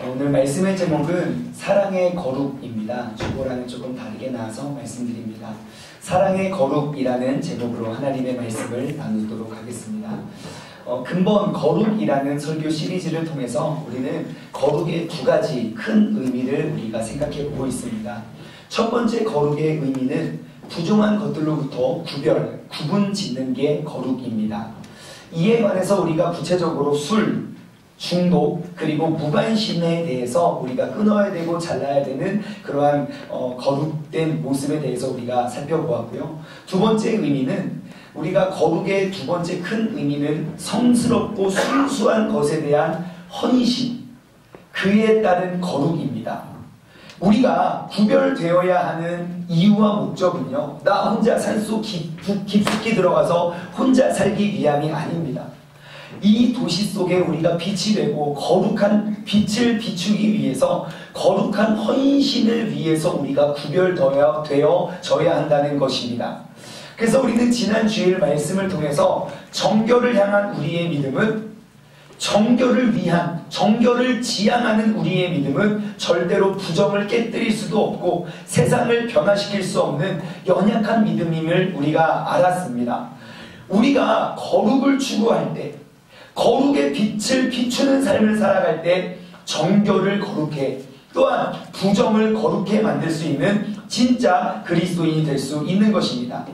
오늘 말씀의 제목은 사랑의 거룩입니다. 주보라는 조금 다르게 나와서 말씀드립니다. 사랑의 거룩이라는 제목으로 하나님의 말씀을 나누도록 하겠습니다. 근본 거룩이라는 설교 시리즈를 통해서 우리는 거룩의 두 가지 큰 의미를 우리가 생각해 보고 있습니다. 첫 번째 거룩의 의미는 부정한 것들로부터 구분 짓는 게 거룩입니다. 이에 관해서 우리가 구체적으로 술, 중독, 그리고 무관심에 대해서 우리가 끊어야 되고 잘라야 되는 그러한 거룩된 모습에 대해서 우리가 살펴보았고요. 두 번째 의미는 우리가 거룩의 두 번째 큰 의미는 성스럽고 순수한 것에 대한 헌신, 그에 따른 거룩입니다. 우리가 구별되어야 하는 이유와 목적은요, 나 혼자 산속 깊숙이 들어가서 혼자 살기 위함이 아닙니다. 이 도시 속에 우리가 빛이 되고 거룩한 빛을 비추기 위해서 거룩한 헌신을 위해서 우리가 구별되어져야 한다는 것입니다. 그래서 우리는 지난 주일 말씀을 통해서 정결을 향한 우리의 믿음은 정결을 지향하는 우리의 믿음은 절대로 부정을 깨뜨릴 수도 없고 세상을 변화시킬 수 없는 연약한 믿음임을 우리가 알았습니다. 우리가 거룩을 추구할 때, 거룩의 빛을 비추는 삶을 살아갈 때 정결을 거룩해, 또한 부정을 거룩해 만들 수 있는 진짜 그리스도인이 될 수 있는 것입니다.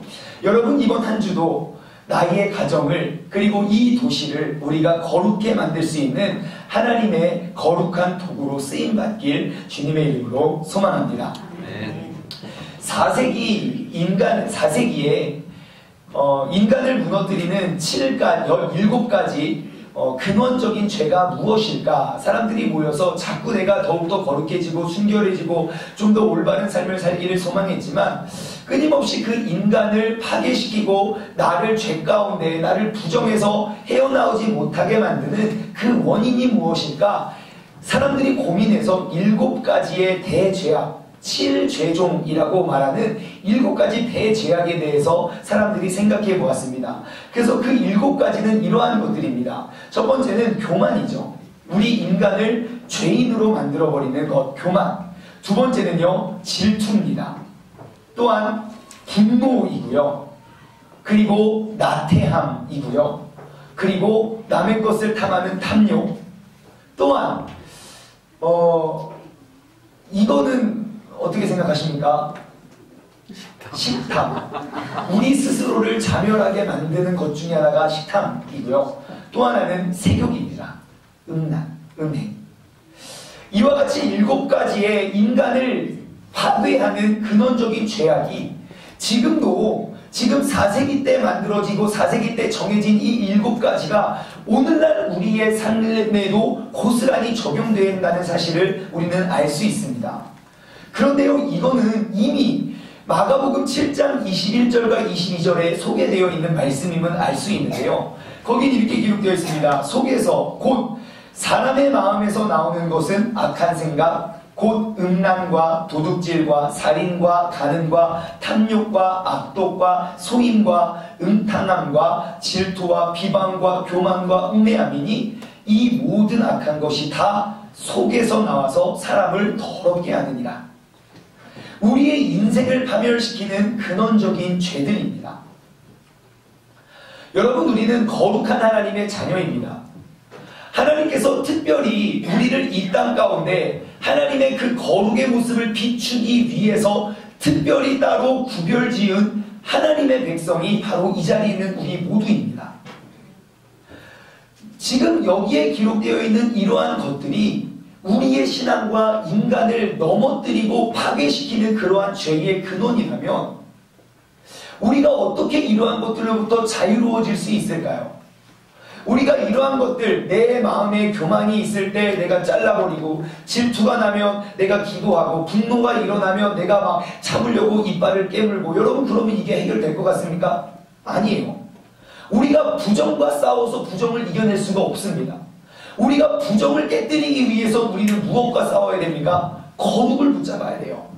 여러분, 이번 한 주도 나의 가정을 그리고 이 도시를 우리가 거룩해 만들 수 있는 하나님의 거룩한 도구로 쓰임받길 주님의 이름으로 소망합니다. 4세기에 인간을 무너뜨리는 17가지 근원적인 죄가 무엇일까? 사람들이 모여서 자꾸 내가 더욱더 거룩해지고 순결해지고 좀 더 올바른 삶을 살기를 소망했지만 끊임없이 그 인간을 파괴시키고 나를 죄 가운데, 나를 부정해서 헤어나오지 못하게 만드는 그 원인이 무엇일까? 사람들이 고민해서 7가지의 대죄악, 7죄종이라고 말하는 7가지 대죄악에 대해서 사람들이 생각해 보았습니다. 그래서 그 7가지는 이러한 것들입니다. 첫 번째는 교만이죠. 우리 인간을 죄인으로 만들어버리는 것, 교만. 두 번째는요, 질투입니다. 또한 분노이고요. 그리고 나태함이고요. 그리고 남의 것을 탐하는 탐욕. 또한 이거는 어떻게 생각하십니까? 식탐. 우리 스스로를 자멸하게 만드는 것 중에 하나가 식탐이고요. 또 하나는 색욕입니다. 음란, 음행. 이와 같이 7가지의 인간을 파괴하는 근원적인 죄악이 지금 4세기 때 만들어지고 4세기 때 정해진 이 7가지가 오늘날 우리의 삶에도 고스란히 적용된다는 사실을 우리는 알 수 있습니다. 그런데요, 이거는 이미 마가복음 7장 21절과 22절에 소개되어 있는 말씀임을 알 수 있는데요. 거긴 이렇게 기록되어 있습니다. 속에서 곧 사람의 마음에서 나오는 것은 악한 생각, 곧 음란과 도둑질과 살인과 간음과 탐욕과 악독과 소임과 음탕함과 질투와 비방과 교만과 음매함이니 이 모든 악한 것이 다 속에서 나와서 사람을 더럽게 하느니라. 우리의 인생을 파멸시키는 근원적인 죄들입니다. 여러분, 우리는 거룩한 하나님의 자녀입니다. 하나님께서 특별히 우리를 이 땅 가운데 하나님의 그 거룩의 모습을 비추기 위해서 특별히 따로 구별지은 하나님의 백성이 바로 이 자리에 있는 우리 모두입니다. 지금 여기에 기록되어 있는 이러한 것들이 우리의 신앙과 인간을 넘어뜨리고 파괴시키는 그러한 죄의 근원이라면 우리가 어떻게 이러한 것들로부터 자유로워질 수 있을까요? 우리가 이러한 것들, 내 마음에 교만이 있을 때 내가 잘라버리고, 질투가 나면 내가 기도하고, 분노가 일어나면 내가 막 참으려고 이빨을 깨물고, 여러분, 그러면 이게 해결될 것 같습니까? 아니에요. 우리가 부정과 싸워서 부정을 이겨낼 수가 없습니다. 우리가 부정을 깨뜨리기 위해서 우리는 무엇과 싸워야 됩니까? 거룩을 붙잡아야 돼요.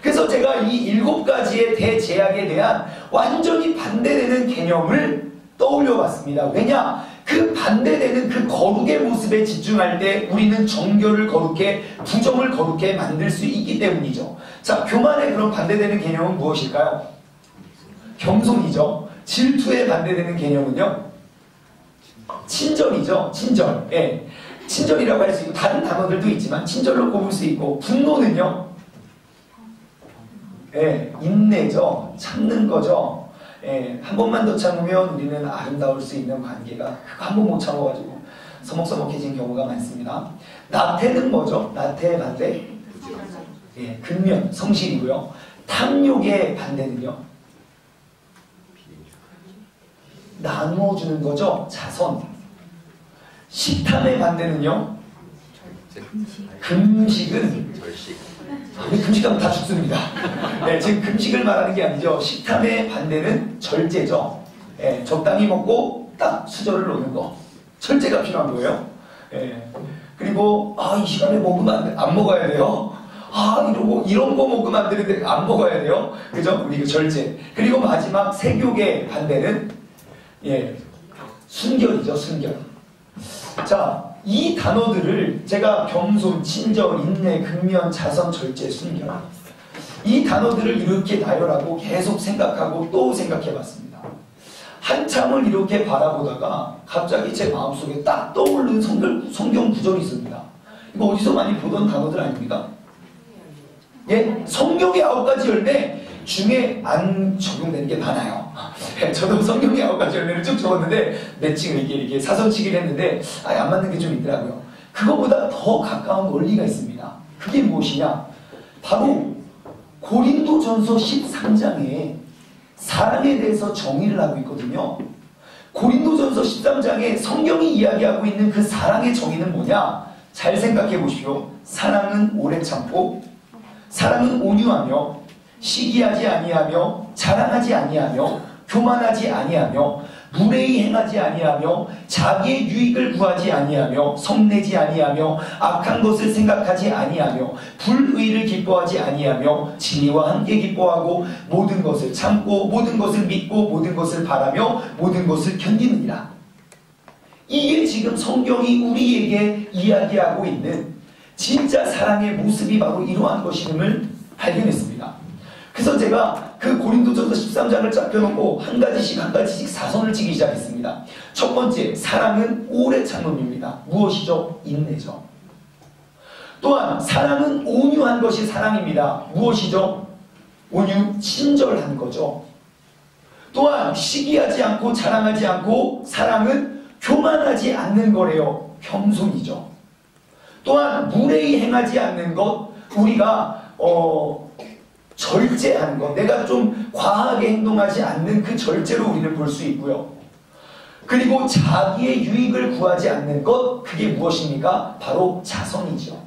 그래서 제가 이 7가지의 대제약에 대한 완전히 반대되는 개념을 떠올려 봤습니다. 왜냐? 그 반대되는 그 거룩의 모습에 집중할 때 우리는 정결을 거룩해, 부정을 거룩해 만들 수 있기 때문이죠. 자, 교만의 그런 반대되는 개념은 무엇일까요? 겸손이죠. 질투에 반대되는 개념은요? 친절이죠. 친절. 예. 친절이라고 할 수 있고 다른 단어들도 있지만 친절로 꼽을 수 있고, 분노는요? 예, 인내죠. 참는 거죠. 예, 한 번만 더 참으면 우리는 아름다울 수 있는 관계가, 한 번 못 참아가지고 서먹서먹해진 경우가 많습니다. 나태는 뭐죠? 나태의 반대? 예, 근면, 성실이고요. 탐욕의 반대는요? 나누어주는 거죠. 자선. 식탐의 반대는요? 금식은 금식하면 다 죽습니다. 네, 지금 금식을 말하는 게 아니죠. 식탐의 반대는 절제죠. 네, 적당히 먹고 딱 수저를 놓는 거. 절제가 필요한 거예요. 네, 그리고 이 시간에 먹으면 안 먹어야 돼요. 이런 거 먹으면 안 되는데 안 먹어야 돼요. 그죠? 우리 절제. 그리고 마지막 세욕의 반대는 순결이죠. 순결. 자, 이 단어들을 제가 겸손, 친절, 인내, 근면, 자선, 절제, 순결, 이 단어들을 이렇게 나열하고 계속 생각하고 또 생각해봤습니다. 한참을 이렇게 바라보다가 갑자기 제 마음속에 딱 떠오르는 성경 구절이 있습니다. 이거 어디서 많이 보던 단어들 아닙니까? 예, 성경의 9가지 열매 중에 안 적용되는 게 많아요. 저도 성경의 9가지 열매를 쭉 적었는데 매칭을 이렇게 사선치기를 했는데 안 맞는 게 좀 있더라고요. 그거보다 더 가까운 원리가 있습니다. 그게 무엇이냐? 바로 고린도전서 13장에 사랑에 대해서 정의를 하고 있거든요. 고린도전서 13장에 성경이 이야기하고 있는 그 사랑의 정의는 뭐냐? 잘 생각해 보십시오. 사랑은 오래 참고, 사랑은 온유하며, 시기하지 아니하며, 자랑하지 아니하며, 교만하지 아니하며, 무례히 행하지 아니하며, 자기의 유익을 구하지 아니하며, 성내지 아니하며, 악한 것을 생각하지 아니하며, 불의를 기뻐하지 아니하며, 진리와 함께 기뻐하고, 모든 것을 참고, 모든 것을 믿고, 모든 것을 바라며, 모든 것을 견디느니라. 이게 지금 성경이 우리에게 이야기하고 있는 진짜 사랑의 모습이 바로 이러한 것임을 발견했습니다. 그래서 제가 그 고린도전서 13장을 쫙 펴놓고 한 가지씩 사선을 치기 시작했습니다. 첫 번째, 사랑은 오래 참음입니다. 무엇이죠? 인내죠. 또한 사랑은 온유한 것이 사랑입니다. 무엇이죠? 온유, 친절한 거죠. 또한 시기하지 않고 자랑하지 않고, 사랑은 교만하지 않는 거래요. 겸손이죠. 또한 무례히 행하지 않는 것, 우리가 절제하는 것, 내가 좀 과하게 행동하지 않는 그 절제로 우리를 볼 수 있고요. 그리고 자기의 유익을 구하지 않는 것, 그게 무엇입니까? 바로 자선이죠.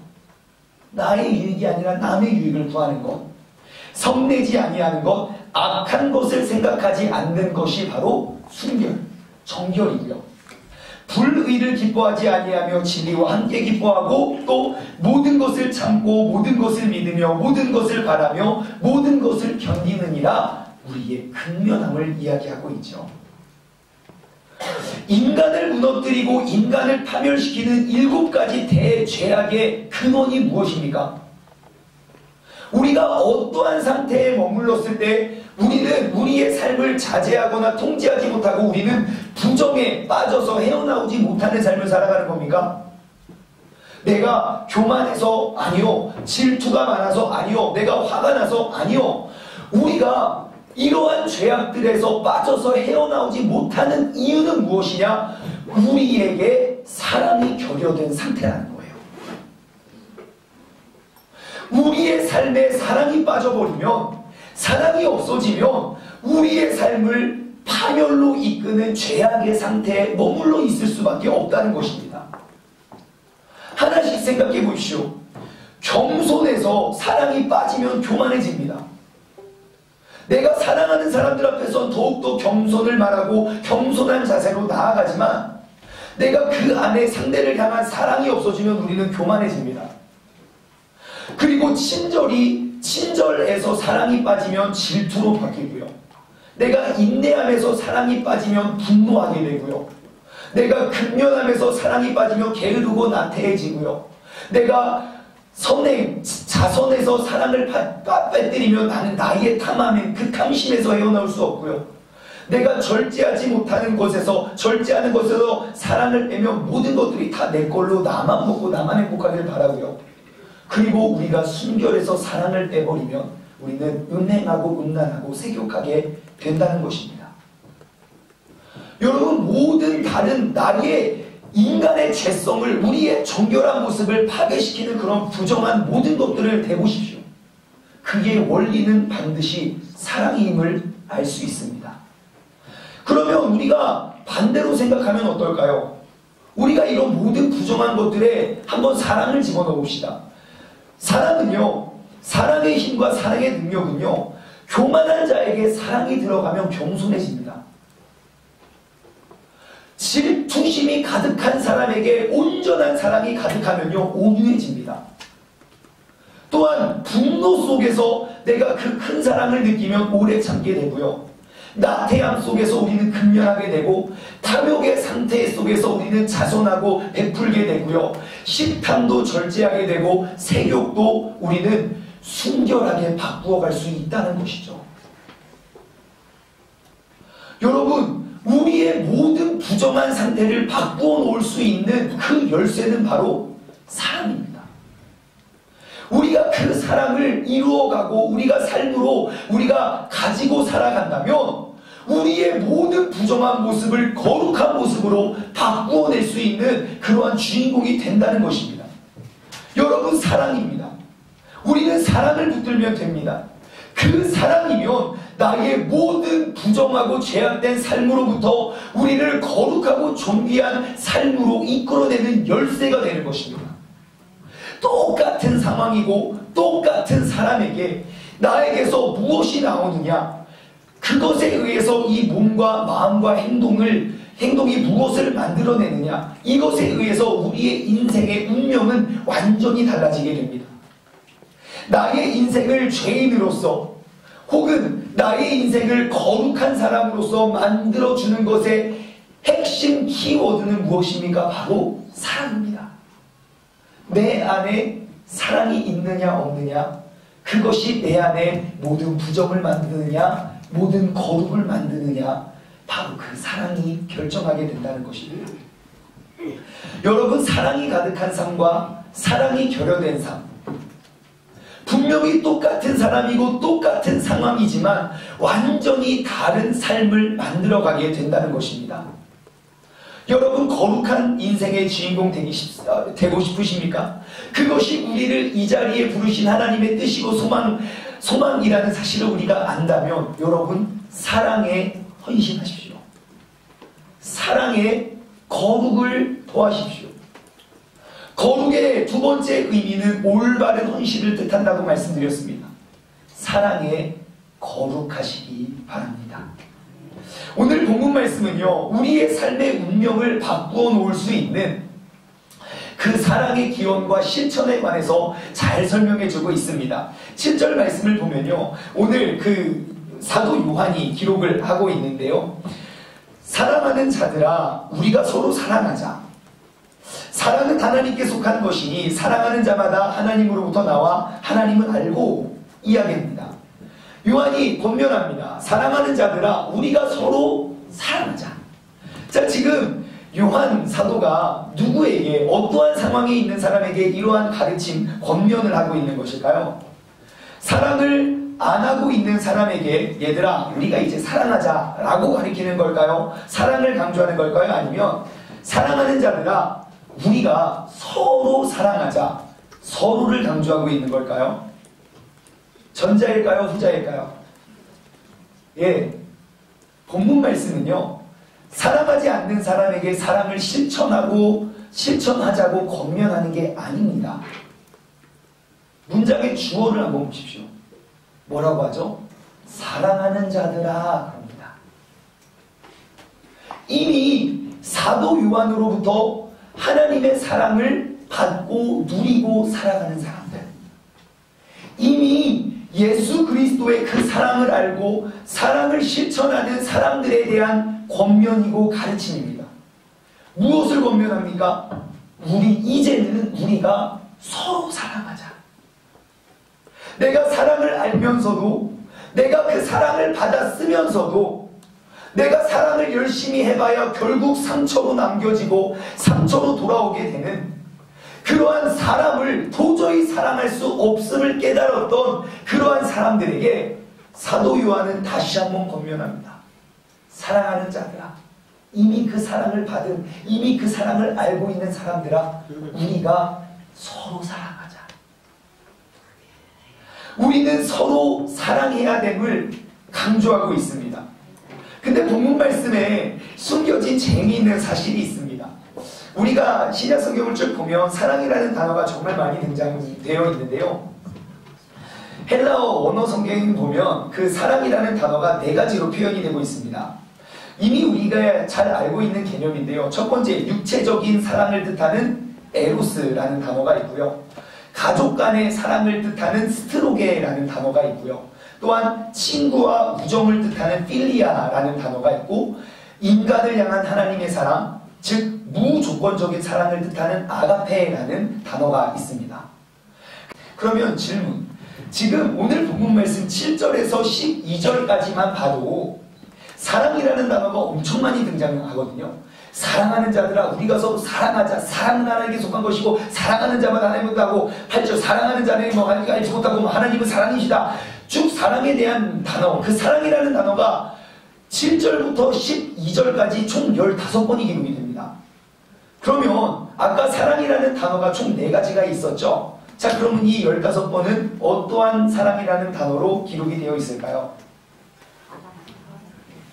나의 유익이 아니라 남의 유익을 구하는 것, 성내지 아니하는 것, 악한 것을 생각하지 않는 것이 바로 순결, 정결이고요. 불의를 기뻐하지 아니하며 진리와 함께 기뻐하고, 또 모든 것을 참고, 모든 것을 믿으며, 모든 것을 바라며, 모든 것을 견디느니라. 우리의 근면함을 이야기하고 있죠. 인간을 무너뜨리고 인간을 파멸시키는 7가지 대죄악의 근원이 무엇입니까? 우리가 어떠한 상태에 머물렀을 때 우리는 우리의 삶을 자제하거나 통제하지 못하고 우리는 부정에 빠져서 헤어나오지 못하는 삶을 살아가는 겁니까? 내가 교만해서? 아니요. 질투가 많아서? 아니요. 내가 화가 나서? 아니요. 우리가 이러한 죄악들에서 빠져서 헤어나오지 못하는 이유는 무엇이냐? 우리에게 사랑이 결여된 상태라는 거예요. 우리의 삶에 사랑이 빠져버리면, 사랑이 없어지면 우리의 삶을 파멸로 이끄는 죄악의 상태에 머물러 있을 수밖에 없다는 것입니다. 하나씩 생각해 보십시오. 겸손해서 사랑이 빠지면 교만해집니다. 내가 사랑하는 사람들 앞에서 더욱더 겸손을 말하고 겸손한 자세로 나아가지만, 내가 그 안에 상대를 향한 사랑이 없어지면 우리는 교만해집니다. 그리고 친절해서 사랑이 빠지면 질투로 바뀌고요. 내가 인내함에서 사랑이 빠지면 분노하게 되고요. 내가 근면하면서 사랑이 빠지며 게으르고 나태해지고요. 내가 선행, 자선에서 사랑을 빼뜨리며 나는 나의 탐함인 그 탐심에서 헤어나올 수 없고요. 내가 절제하지 못하는 것에서, 절제하는 것에서 사랑을 빼며 모든 것들이 다 내 걸로 나만 먹고 나만 행복하길 바라고요. 그리고 우리가 순결해서 사랑을 빼버리면 우리는 음행하고 음란하고 세욕하게 된다는 것입니다. 여러분, 모든 다른 나의 인간의 죄성을, 우리의 정결한 모습을 파괴시키는 그런 부정한 모든 것들을 대보십시오. 그의 원리는 반드시 사랑임을 알 수 있습니다. 그러면 우리가 반대로 생각하면 어떨까요? 우리가 이런 모든 부정한 것들에 한번 사랑을 집어넣어 봅시다. 사랑은요, 사랑의 힘과 사랑의 능력은요, 교만한 자에게 사랑이 들어가면 겸손해집니다. 질투심이 가득한 사람에게 온전한 사랑이 가득하면요, 온유해집니다. 또한 분노 속에서 내가 그 큰 사랑을 느끼면 오래 참게 되고요. 나태함 속에서 우리는 근면하게 되고, 탐욕의 상태 속에서 우리는 자선하고 베풀게 되고요. 식탐도 절제하게 되고, 세욕도 우리는 순결하게 바꾸어갈 수 있다는 것이죠. 여러분, 우리의 모든 부정한 상태를 바꾸어 놓을 수 있는 그 열쇠는 바로 사랑입니다. 우리가 그 사랑을 이루어가고 우리가 삶으로 우리가 가지고 살아간다면 우리의 모든 부정한 모습을 거룩한 모습으로 바꾸어낼 수 있는 그러한 주인공이 된다는 것입니다. 여러분, 사랑입니다. 우리는 사랑을 붙들면 됩니다. 그 사랑이면 나의 모든 부정하고 죄악된 삶으로부터 우리를 거룩하고 존귀한 삶으로 이끌어내는 열쇠가 되는 것입니다. 똑같은 상황이고 똑같은 사람에게 나에게서 무엇이 나오느냐, 그것에 의해서 이 몸과 마음과 행동이 무엇을 만들어내느냐, 이것에 의해서 우리의 인생의 운명은 완전히 달라지게 됩니다. 나의 인생을 죄인으로서 혹은 나의 인생을 거룩한 사람으로서 만들어주는 것의 핵심 키워드는 무엇입니까? 바로 사랑입니다. 내 안에 사랑이 있느냐 없느냐, 그것이 내 안에 모든 부정을 만드느냐 모든 거룩을 만드느냐, 바로 그 사랑이 결정하게 된다는 것입니다. 여러분, 사랑이 가득한 삶과 사랑이 결여된 삶, 분명히 똑같은 사람이고 똑같은 상황이지만 완전히 다른 삶을 만들어가게 된다는 것입니다. 여러분, 거룩한 인생의 주인공 되고 싶으십니까? 그것이 우리를 이 자리에 부르신 하나님의 뜻이고 소망이라는 사실을 우리가 안다면 여러분, 사랑에 헌신하십시오. 사랑에 거룩을 더하십시오. 거룩의 두 번째 의미는 올바른 헌신을 뜻한다고 말씀드렸습니다. 사랑에 거룩하시기 바랍니다. 오늘 본문 말씀은요, 우리의 삶의 운명을 바꾸어 놓을 수 있는 그 사랑의 기원과 실천에 관해서 잘 설명해 주고 있습니다. 7절 말씀을 보면요, 오늘 그 사도 요한이 기록을 하고 있는데요, 사랑하는 자들아, 우리가 서로 사랑하자. 사랑은 하나님께 속한 것이니 사랑하는 자마다 하나님으로부터 나와 하나님을 알고 이야기합니다. 요한이 권면합니다. 사랑하는 자들아, 우리가 서로 사랑하자. 자, 지금 요한 사도가 누구에게, 어떠한 상황에 있는 사람에게 이러한 가르침, 권면을 하고 있는 것일까요? 사랑을 안 하고 있는 사람에게 얘들아, 우리가 이제 사랑하자 라고 가르치는 걸까요? 사랑을 강조하는 걸까요? 아니면 사랑하는 자들아, 우리가 서로 사랑하자, 서로를 강조하고 있는 걸까요? 전자일까요? 후자일까요? 예, 본문 말씀은요, 사랑하지 않는 사람에게 사랑을 실천하자고 권면하는 게 아닙니다. 문장의 주어를 한번 보십시오. 뭐라고 하죠? 사랑하는 자들아 그럽니다. 이미 사도 요한으로부터 하나님의 사랑을 받고 누리고 살아가는 사람들, 이미 예수 그리스도의 그 사랑을 알고 사랑을 실천하는 사람들에 대한 권면이고 가르침입니다. 무엇을 권면합니까? 이제는 우리가 서로 사랑하자. 내가 사랑을 알면서도, 내가 그 사랑을 받았으면서도, 내가 사랑을 열심히 해봐야 결국 상처로 남겨지고 상처로 돌아오게 되는 그러한 사람을 도저히 사랑할 수 없음을 깨달았던 그러한 사람들에게 사도 요한은 다시 한번 권면합니다. 사랑하는 자들아, 이미 그 사랑을 받은, 이미 그 사랑을 알고 있는 사람들아, 우리가 서로 사랑하자. 우리는 서로 사랑해야 됨을 강조하고 있습니다. 근데 본문 말씀에 숨겨진 재미있는 사실이 있습니다. 우리가 신약 성경을 쭉 보면 사랑이라는 단어가 정말 많이 등장되어 있는데요. 헬라어 원어 성경 보면 그 사랑이라는 단어가 4가지로 표현이 되고 있습니다. 이미 우리가 잘 알고 있는 개념인데요. 첫 번째, 육체적인 사랑을 뜻하는 에로스라는 단어가 있고요. 가족 간의 사랑을 뜻하는 스트로게라는 단어가 있고요. 또한 친구와 우정을 뜻하는 필리아라는 단어가 있고, 인간을 향한 하나님의 사랑, 즉 무조건적인 사랑을 뜻하는 아가페라는 단어가 있습니다. 그러면 질문, 지금 오늘 본문 말씀 7절에서 12절까지만 봐도 사랑이라는 단어가 엄청 많이 등장하거든요. 사랑하는 자들아, 우리가 서로 사랑하자. 사랑은 하나님께 속한 것이고 사랑하는 자만 하나님을 따고, 8절 사랑하는 자는 뭐 알지 못하고 하나님은 사랑이시다. 쭉 사랑에 대한 단어, 그 사랑이라는 단어가 7절부터 12절까지 총 15번이 기록이 됩니다. 그러면 아까 사랑이라는 단어가 총 4가지가 있었죠. 자, 그러면 이 15번은 어떠한 사랑이라는 단어로 기록이 되어 있을까요?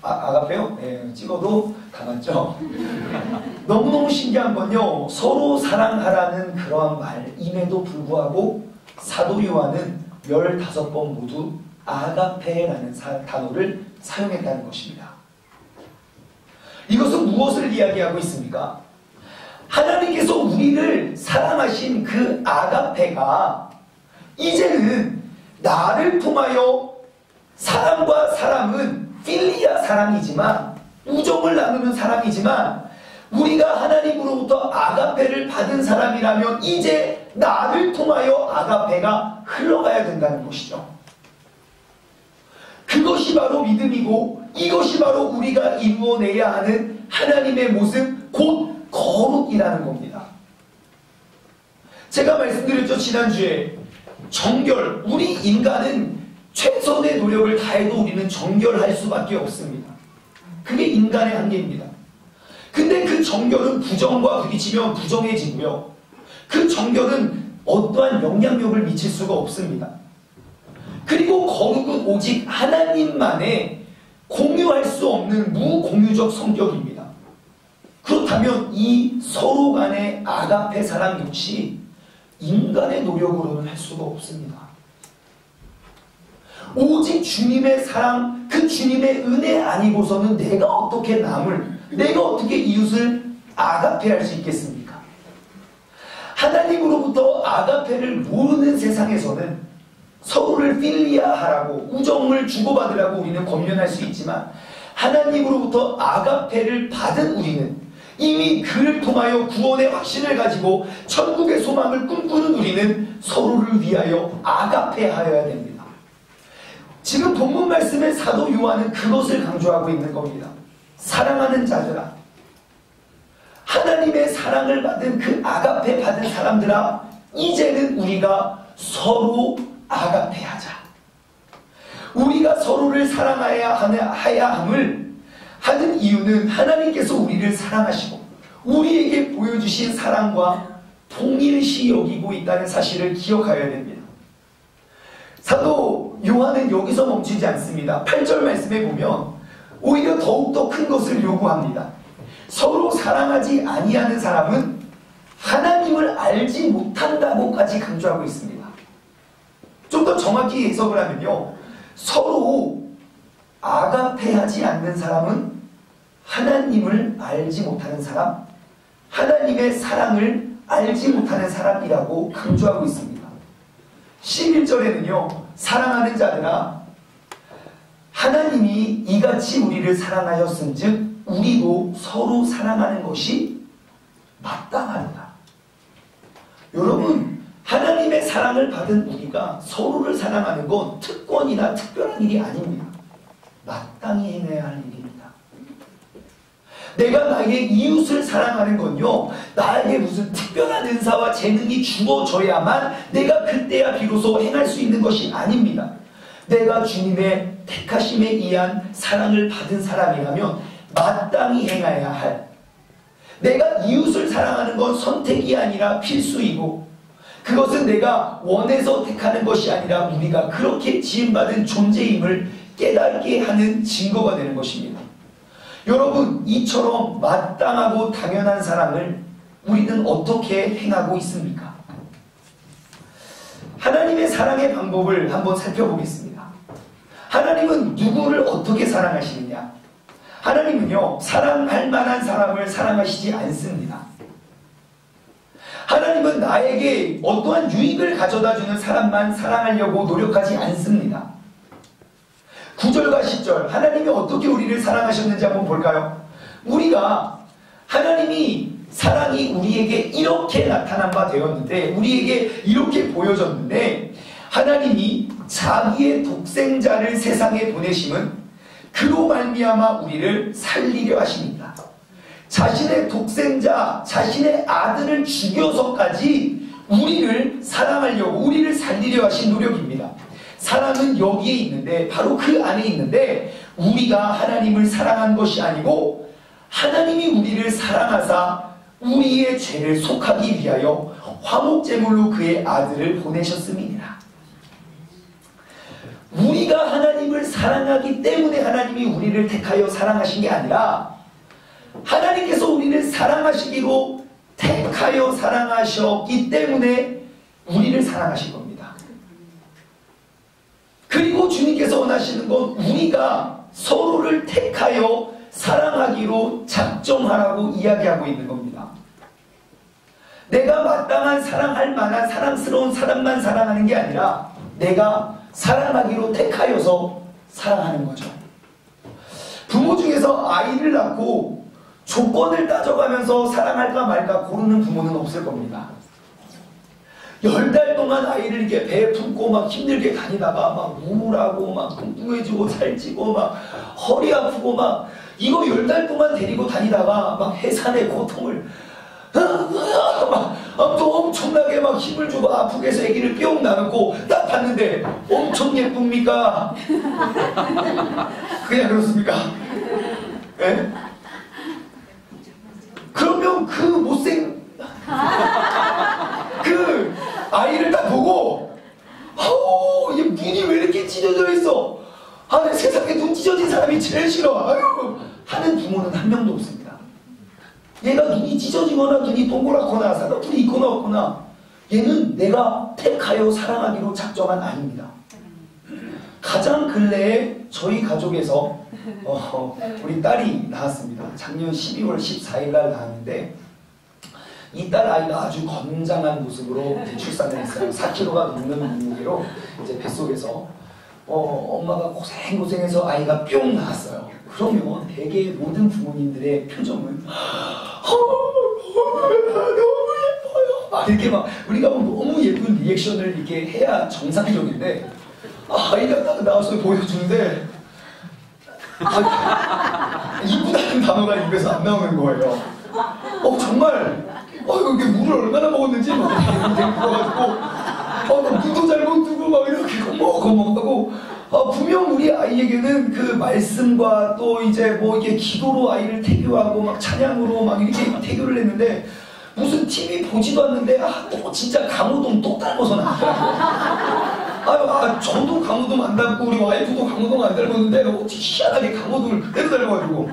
아가페요? 네, 찍어도 다 맞죠? 너무너무 신기한 건요, 서로 사랑하라는 그러한 말임에도 불구하고 사도 요한은 15번 모두 아가페라는 단어를 사용했다는 것입니다. 이것은 무엇을 이야기하고 있습니까? 하나님께서 우리를 사랑하신 그 아가페가 이제는 나를 통하여, 사람과 사람은 필리아 사랑이지만, 우정을 나누는 사랑이지만, 우리가 하나님으로부터 아가페를 받은 사람이라면 이제 나를 통하여 아가페가 흘러가야 된다는 것이죠. 그것이 바로 믿음이고, 이것이 바로 우리가 이루어내야 하는 하나님의 모습, 곧 거룩이라는 겁니다. 제가 말씀드렸죠, 지난주에. 정결, 우리 인간은 최선의 노력을 다해도 우리는 정결할 수밖에 없습니다. 그게 인간의 한계입니다. 근데 그 정결은 부정과 부딪히면 부정해지고요, 그 정결은 어떠한 영향력을 미칠 수가 없습니다. 그리고 거룩은 오직 하나님만의 공유할 수 없는 무공유적 성격입니다. 그렇다면 이 서로 간의 아가페 사랑 역시 인간의 노력으로는 할 수가 없습니다. 오직 주님의 사랑, 그 주님의 은혜 아니고서는 내가 어떻게 내가 어떻게 이웃을 아가페할 수 있겠습니까? 하나님으로부터 아가페를 모르는 세상에서는 서로를 필리아하라고, 우정을 주고받으라고 우리는 권면할 수 있지만, 하나님으로부터 아가페를 받은 우리는, 이미 그를 통하여 구원의 확신을 가지고 천국의 소망을 꿈꾸는 우리는 서로를 위하여 아가페하여야 됩니다. 지금 본문 말씀의 사도 요한은 그것을 강조하고 있는 겁니다. 사랑하는 자들아, 하나님의 사랑을 받은 그 아가페 받은 사람들아, 이제는 우리가 서로 아가페하자. 우리가 서로를 사랑해야 함을 하는 이유는 하나님께서 우리를 사랑하시고 우리에게 보여주신 사랑과 동일시 여기고 있다는 사실을 기억하여야 됩니다. 사도 요한은 여기서 멈추지 않습니다. 8절 말씀에 보면 오히려 더욱더 큰 것을 요구합니다. 서로 사랑하지 아니하는 사람은 하나님을 알지 못한다고까지 강조하고 있습니다. 좀 더 정확히 해석을 하면요, 서로 아가페하지 않는 사람은 하나님을 알지 못하는 사람, 하나님의 사랑을 알지 못하는 사람이라고 강조하고 있습니다. 11절에는요, 사랑하는 자들아, 하나님이 이같이 우리를 사랑하였은즉 우리도 서로 사랑하는 것이 마땅하다. 여러분, 하나님의 사랑을 받은 우리가 서로를 사랑하는 건 특권이나 특별한 일이 아닙니다. 마땅히 해내야 할 일입니다. 내가 나의 이웃을 사랑하는 건요, 나에게 무슨 특별한 은사와 재능이 주어져야만 내가 그때야 비로소 행할 수 있는 것이 아닙니다. 내가 주님의 택하심에 의한 사랑을 받은 사람이라면 마땅히 행해야 할, 내가 이웃을 사랑하는 건 선택이 아니라 필수이고, 그것은 내가 원해서 택하는 것이 아니라 우리가 그렇게 지음받은 존재임을 깨닫게 하는 증거가 되는 것입니다. 여러분, 이처럼 마땅하고 당연한 사랑을 우리는 어떻게 행하고 있습니까? 하나님의 사랑의 방법을 한번 살펴보겠습니다. 하나님은 누구를 어떻게 사랑하시느냐? 하나님은요, 사랑할 만한 사람을 사랑하시지 않습니다. 하나님은 나에게 어떠한 유익을 가져다주는 사람만 사랑하려고 노력하지 않습니다. 9절과 10절, 하나님이 어떻게 우리를 사랑하셨는지 한번 볼까요? 우리가, 하나님이 사랑이 우리에게 이렇게 나타난 바 되었는데, 우리에게 이렇게 보여졌는데, 하나님이 자기의 독생자를 세상에 보내심은 그로 말미암아 우리를 살리려 하십니다. 자신의 독생자, 자신의 아들을 죽여서까지 우리를 사랑하려고, 우리를 살리려 하신 노력입니다. 사랑은 여기에 있는데, 바로 그 안에 있는데, 우리가 하나님을 사랑한 것이 아니고 하나님이 우리를 사랑하사 우리의 죄를 속하기 위하여 화목제물로 그의 아들을 보내셨음이니라. 우리가 하나님을 사랑하기 때문에 하나님이 우리를 택하여 사랑하신 게 아니라, 하나님께서 우리를 사랑하시기로 택하여 사랑하셨기 때문에 우리를 사랑하신 겁니다. 그리고 주님께서 원하시는 건 우리가 서로를 택하여 사랑하기로 작정하라고 이야기하고 있는 겁니다. 내가 마땅한 사랑할 만한 사랑스러운 사람만 사랑하는 게 아니라 내가 사랑하기로 택하여서 사랑하는 거죠. 부모 중에서 아이를 낳고 조건을 따져가면서 사랑할까 말까 고르는 부모는 없을 겁니다. 10달 동안 아이를 이렇게 배에 품고 막 힘들게 다니다가 막 우울하고 막 뚱뚱해지고 살찌고 막 허리 아프고 막 이거 10달 동안 데리고 다니다가 막 해산의 고통을 막 또 엄청나게 막 힘을 주고 아프게 해서 아기를 뿅 나누고 딱 봤는데 엄청 예쁩니까? 그냥 그렇습니까? 예? 그러면 그 못생 그 아이를 딱 보고 아우 얘 눈이 왜 이렇게 찢어져 있어, 아 내 세상에 눈 찢어진 사람이 제일 싫어, 아유 하는 부모는 한 명도 없습니다. 얘가 눈이 찢어지거나 눈이 동그랗거나 쌍꺼풀이 있거나 없거나 얘는 내가 택하여 사랑하기로 작정한 아입니다. 가장 근래에 저희 가족에서 우리 딸이 나왔습니다. 작년 12월 14일 날 나왔는데 이 딸 아이가 아주 건장한 모습으로 출산을 했어요. 4kg가 넘는 몸무게로 이제 뱃속에서 엄마가 고생해서 아이가 뿅 나왔어요. 그러면 대개 모든 부모님들의 표정은 너무 예뻐요. 이렇게 막 우리가 너무 예쁜 리액션을 이렇게 해야 정상적인데 아이가 딱 나와서 보여주는데 이쁘다는 단어가 입에서 안 나오는 거예요. 정말 이게 물을 얼마나 먹었는지 막 이렇게 먹어가지고 물도 잘못 두고 막 이렇게 거먹하고 분명 우리 아이에게는 그 말씀과 또 이제 뭐 이렇게 기도로 아이를 태교하고 막 찬양으로 막 이렇게 태교를 했는데 무슨 TV 보지도 않는데 또 진짜 강호동 또 닮아서 나왔더라고요. 저도 강호동 안 닮고 우리 와이프도 강호동 안 닮았는데 어떻게 희한하게 강호동을 그대로 닮아가지고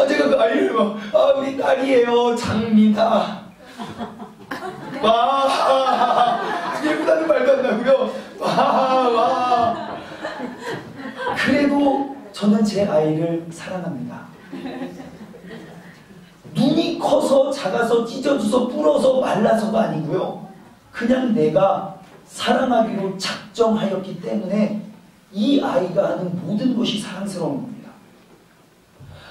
제가 그 아이를 막 우리 딸이에요 장미다 와 예쁘다는 말도 안 나고요. 와 그래도 저는 제 아이를 사랑합니다. 눈이 커서 작아서 찢어져서 불어서 말라서가 아니고요. 그냥 내가 사랑하기로 작정하였기 때문에 이 아이가 하는 모든 것이 사랑스러운 겁니다.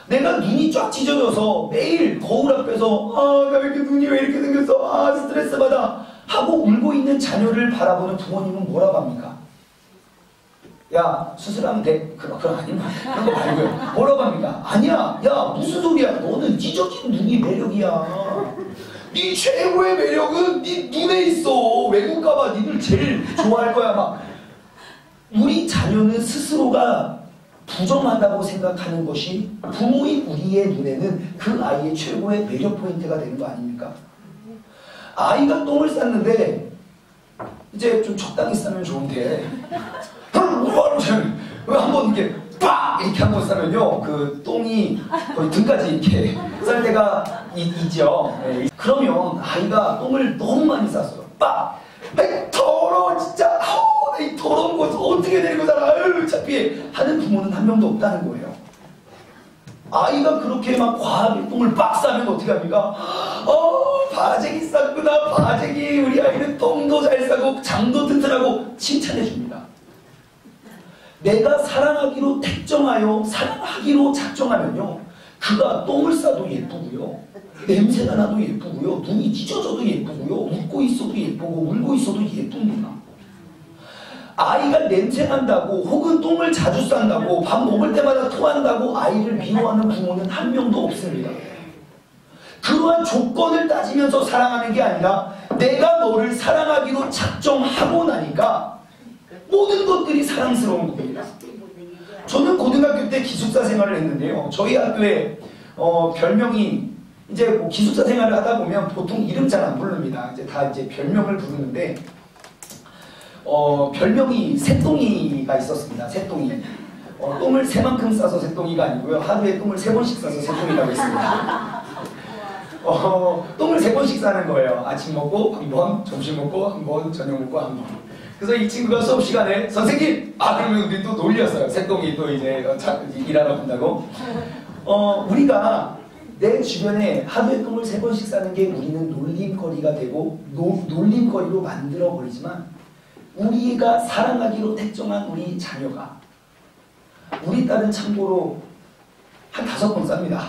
내가 눈이 쫙 찢어져서 매일 거울 앞에서 아, 나 왜 이렇게 눈이 왜 이렇게 생겼어? 아, 스트레스 받아. 하고 울고 있는 자녀를 바라보는 부모님은 뭐라고 합니까? 야, 수술하면 돼. 그건 아니면 그런 거 말고요. 뭐라고 합니까? 아니야. 야, 무슨 소리야. 너는 찢어진 눈이 매력이야. 네 최고의 매력은 네 눈에 있어. 외국 가봐. 니들 제일 좋아할 거야. 막 우리 자녀는 스스로가 부정하다고 생각하는 것이 부모인 우리의 눈에는 그 아이의 최고의 매력 포인트가 되는 거 아닙니까? 아이가 똥을 쌌는데 이제 좀 적당히 싸면 좋은데 한번 이렇게 빡 이렇게 한번 싸면요 그 똥이 거의 등까지 이렇게 쌀 때가 있죠. 네. 그러면 아이가 똥을 너무 많이 쌌어요. 빡! 아이 더러워 진짜. 이 더러운 것을 어떻게 데리고 살아. 아유 창피해 하는 부모는 한 명도 없다는 거예요. 아이가 그렇게 막 과하게 똥을 빡 싸면 어떻게 합니까? 바제기 쌌구나. 바제기. 우리 아이는 똥도 잘 싸고 장도 튼튼하고 칭찬해 줍니다. 내가 사랑하기로 택정하여 사랑하기로 작정하면요 그가 똥을 싸도 예쁘고요 냄새가 나도 예쁘고요 눈이 찢어져도 예쁘고요 웃고 있어도 예쁘고 울고 있어도 예쁩니다. 아이가 냄새 난다고 혹은 똥을 자주 싼다고 밥 먹을 때마다 토한다고 아이를 미워하는 부모는 한 명도 없습니다. 그러한 조건을 따지면서 사랑하는 게 아니라 내가 너를 사랑하기로 작정하고 나니까 모든 것들이 사랑스러운 겁니다. 저는 고등학교 때 기숙사 생활을 했는데요. 저희 학교에 별명이 이제 뭐 기숙사 생활을 하다 보면 보통 이름 잘 안 부릅니다. 이제 다 이제 별명을 부르는데 별명이 새똥이가 있었습니다. 새똥이. 똥을 새만큼 싸서 새똥이가 아니고요. 하루에 똥을 3번씩 싸서 새똥이라고 했습니다. 똥을 3번씩 싸는 거예요. 아침 먹고 한 번, 점심 먹고 한 번, 저녁 먹고 한 번. 그래서 이 친구가 수업 시간에 선생님! 그러면 우리 또 놀렸어요. 새똥이 또 이제 일하러 간다고. 우리가 내 주변에 하루에 똥을 3번씩 싸는 게 우리는 놀림거리가 되고 놀림거리로 만들어버리지만 우리가 사랑하기로 택정한 우리 자녀가 우리 딸은 참고로 한 5번 쌉니다.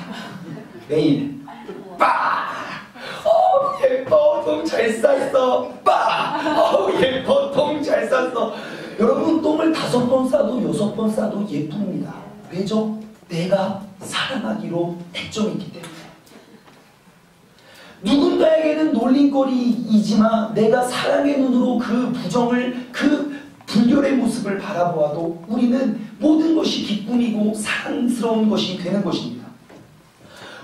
매일. 빠! 예뻐 똥 잘 쌌어. 빠! 예뻐 똥 잘 쌌어. 여러분 똥을 5번 싸도 6번 싸도 예쁩니다. 왜죠? 내가 사랑하기로 택정했기 때문에. 누군가에게는 놀림거리이지만 내가 사랑의 눈으로 그 부정을 그 불결의 모습을 바라보아도 우리는 모든 것이 기쁨이고 사랑스러운 것이 되는 것입니다.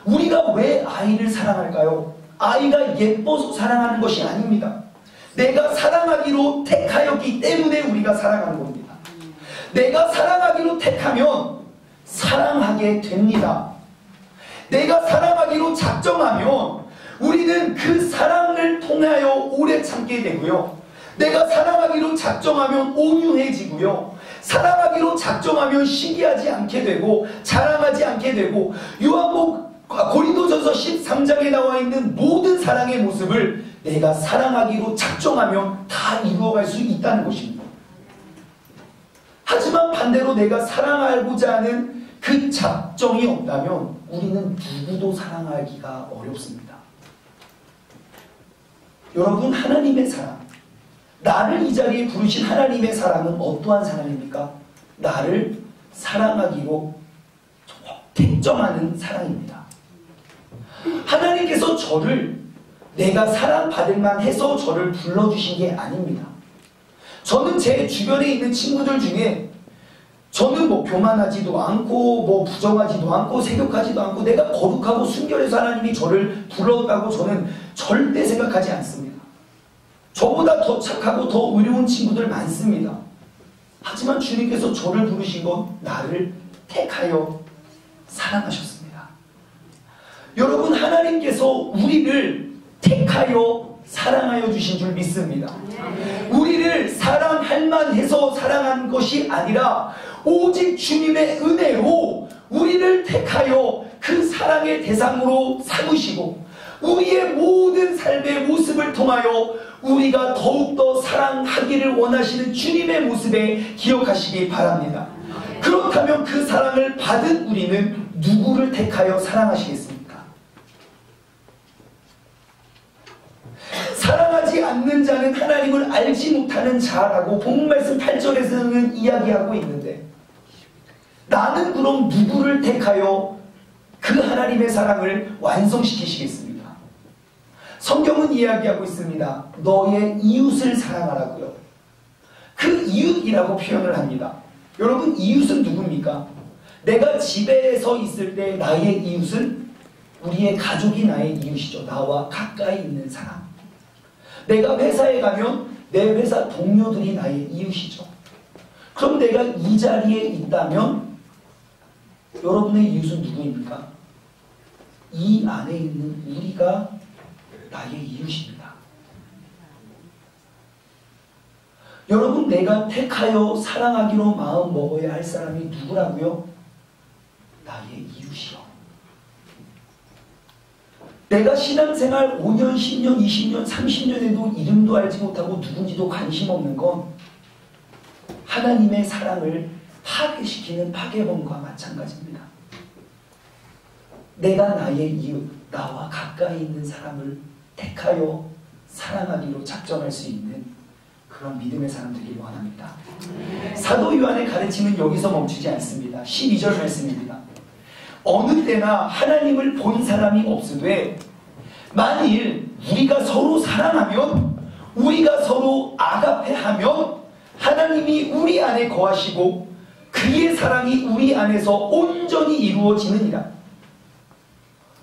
우리가 왜 아이를 사랑할까요? 아이가 예뻐서 사랑하는 것이 아닙니다. 내가 사랑하기로 택하였기 때문에 우리가 사랑하는 겁니다. 내가 사랑하기로 택하면 사랑하게 됩니다. 내가 사랑하기로 작정하면 우리는 그 사랑을 통하여 오래 참게 되고요. 내가 사랑하기로 작정하면 온유해지고요. 사랑하기로 작정하면 시기하지 않게 되고 자랑하지 않게 되고 고린도전서 13장에 나와 있는 모든 사랑의 모습을 내가 사랑하기로 작정하면 다 이루어갈 수 있다는 것입니다. 하지만 반대로 내가 사랑하고자 하는 그 작정이 없다면 우리는 누구도 사랑하기가 어렵습니다. 여러분 하나님의 사랑, 나를 이 자리에 부르신 하나님의 사랑은 어떠한 사랑입니까? 나를 사랑하기로 택정하는 사랑입니다. 하나님께서 저를 내가 사랑받을 만해서 저를 불러주신 게 아닙니다. 저는 제 주변에 있는 친구들 중에 저는 뭐 교만하지도 않고 뭐 부정하지도 않고 세욕하지도 않고 내가 거룩하고 순결해서 하나님이 저를 불렀다고 저는 절대 생각하지 않습니다. 저보다 더 착하고 더 의로운 친구들 많습니다. 하지만 주님께서 저를 부르신 건 나를 택하여 사랑하셨습니다. 여러분 하나님께서 우리를 택하여 사랑하여 주신 줄 믿습니다. 우리를 사랑할 만해서 사랑한 것이 아니라 오직 주님의 은혜로 우리를 택하여 그 사랑의 대상으로 삼으시고 우리의 모든 삶의 모습을 통하여 우리가 더욱더 사랑하기를 원하시는 주님의 모습에 기억하시기 바랍니다. 그렇다면 그 사랑을 받은 우리는 누구를 택하여 사랑하시겠습니까? 사랑하지 않는 자는 하나님을 알지 못하는 자라고 본문 말씀 8절에서는 이야기하고 있는데, 나는 그럼 누구를 택하여 그 하나님의 사랑을 완성시키시겠습니까? 성경은 이야기하고 있습니다. 너의 이웃을 사랑하라고요. 그 이웃이라고 표현을 합니다. 여러분, 이웃은 누굽니까? 내가 집에서 있을 때 나의 이웃은 우리의 가족이 나의 이웃이죠. 나와 가까이 있는 사람. 내가 회사에 가면 내 회사 동료들이 나의 이웃이죠. 그럼 내가 이 자리에 있다면 여러분의 이웃은 누구입니까? 이 안에 있는 우리가 나의 이웃입니다. 여러분, 내가 택하여 사랑하기로 마음 먹어야 할 사람이 누구라고요? 나의 이웃이요. 내가 신앙생활 5년, 10년, 20년, 30년에도 이름도 알지 못하고 누군지도 관심 없는 건 하나님의 사랑을 파괴시키는 파괴범과 마찬가지입니다. 내가 나의 이웃, 나와 가까이 있는 사람을 택하여 사랑하기로 작정할 수 있는 그런 믿음의 사람들이 원합니다. 사도 요한의 가르침은 여기서 멈추지 않습니다. 12절 말씀입니다. 어느 때나 하나님을 본 사람이 없으되 만일 우리가 서로 사랑하면, 우리가 서로 아가페하면 하나님이 우리 안에 거하시고 그의 사랑이 우리 안에서 온전히 이루어지느니라.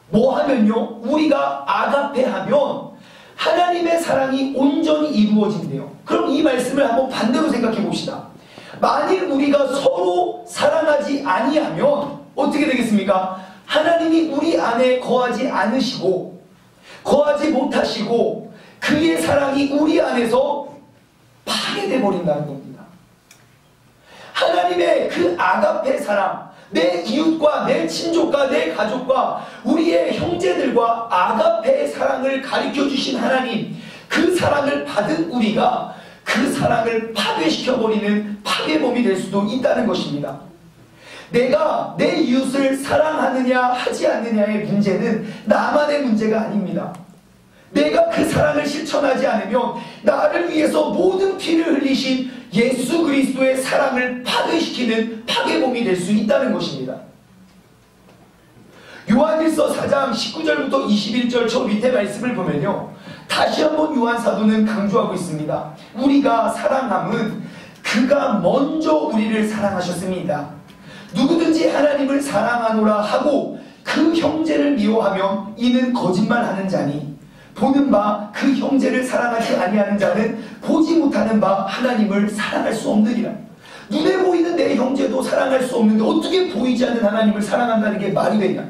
뭐 하면요? 우리가 아가페하면 하나님의 사랑이 온전히 이루어진대요. 그럼 이 말씀을 한번 반대로 생각해 봅시다. 만일 우리가 서로 사랑하지 아니하면 어떻게 되겠습니까? 하나님이 우리 안에 거하지 않으시고 거하지 못하시고 그의 사랑이 우리 안에서 파괴되어 버린다는 겁니다. 하나님의 그 아가페 사랑, 내 이웃과 내 친족과 내 가족과 우리의 형제들과 아가페의 사랑을 가르쳐 주신 하나님, 그 사랑을 받은 우리가 그 사랑을 파괴시켜버리는 파괴범이 될 수도 있다는 것입니다. 내가 내 이웃을 사랑하느냐 하지 않느냐의 문제는 나만의 문제가 아닙니다. 내가 그 사랑을 실천하지 않으면 나를 위해서 모든 피를 흘리신 예수 그리스도의 사랑을 파괴시키는 파괴범이 될 수 있다는 것입니다. 요한일서 4장 19절부터 21절 저 밑에 말씀을 보면요, 다시 한번 요한 사도는 강조하고 있습니다. 우리가 사랑함은 그가 먼저 우리를 사랑하셨습니다. 누구든지 하나님을 사랑하노라 하고 그 형제를 미워하면 이는 거짓말하는 자니 보는 바 그 형제를 사랑하지 아니하는 자는 보지 못하는 바 하나님을 사랑할 수 없느니라. 눈에 보이는 내 형제도 사랑할 수 없는데 어떻게 보이지 않는 하나님을 사랑한다는 게 말이 되냐.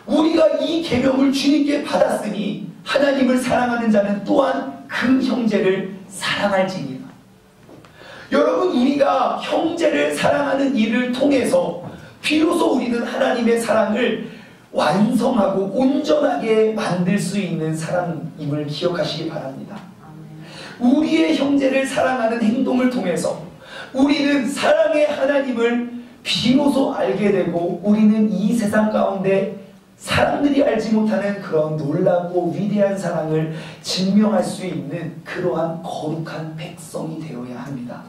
우리가 이 계명을 주님께 받았으니 하나님을 사랑하는 자는 또한 그 형제를 사랑할지니라. 여러분, 우리가 형제를 사랑하는 일을 통해서 비로소 우리는 하나님의 사랑을 완성하고 온전하게 만들 수 있는 사람임을 기억하시기 바랍니다. 우리의 형제를 사랑하는 행동을 통해서 우리는 사랑의 하나님을 비로소 알게 되고 우리는 이 세상 가운데 사람들이 알지 못하는 그런 놀랍고 위대한 사랑을 증명할 수 있는 그러한 거룩한 백성이 되어야 합니다.